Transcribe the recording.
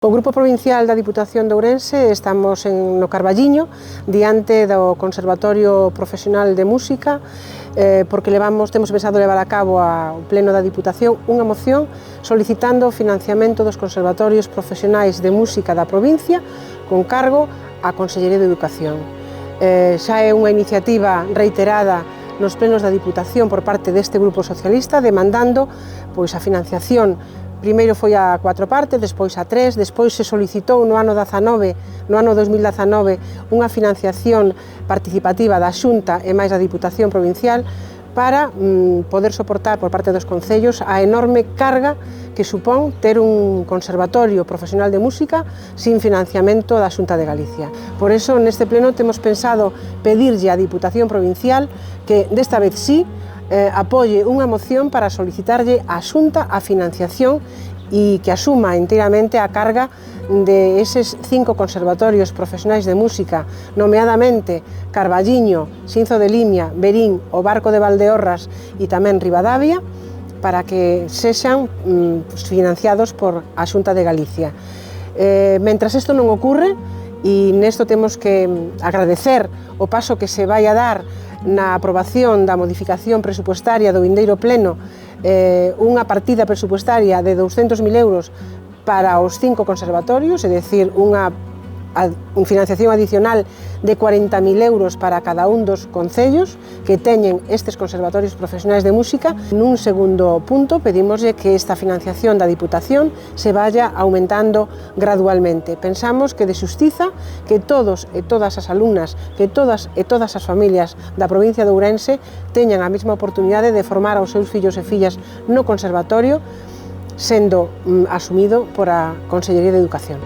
O Grupo Provincial da Diputación de Ourense estamos no Carballiño, diante do Conservatorio Profesional de Música, porque temos pensado levar a cabo ao Pleno da Diputación unha moción solicitando o financiamento dos conservatorios profesionais de música da provincia con cargo á Consellería de Educación. Xa é unha iniciativa reiterada nos plenos da Diputación por parte deste Grupo Socialista demandando a financiación. Primeiro foi a 4 partes, despois a 3, despois se solicitou no ano 2019 unha financiación participativa da Xunta e máis da Diputación Provincial para poder soportar por parte dos concellos a enorme carga que supón ter un conservatorio profesional de música sin financiamento da Xunta de Galicia. Por iso, neste pleno temos pensado pedirlle á Diputación Provincial que desta vez sí apoie unha moción para solicitarlle á Xunta a financiación e que asuma inteiramente a carga de eses 5 conservatorios profesionais de música, nomeadamente Carballiño, Xinzo de Limia, Verín, o Barco de Valdeorras e tamén Ribadavia, para que sexan financiados por a Xunta de Galicia. Mentras isto non ocorre, e nesto temos que agradecer o paso que se vai a dar na aprobación da modificación presupuestaria do vindeiro pleno, unha partida presupuestaria de 200.000 euros para os 5 conservatorios, é dicir, unha financiación adicional de 40.000 euros para cada un dos concellos que teñen estes conservatorios profesionais de música. Nun segundo punto, pedimoslle que esta financiación da Diputación se vaya aumentando gradualmente. Pensamos que de xustiza que todos e todas as alumnas, que todas e todas as familias da provincia de Ourense teñan a mesma oportunidade de formar aos seus fillos e fillas no conservatorio, sendo asumido por a Consellería de Educación.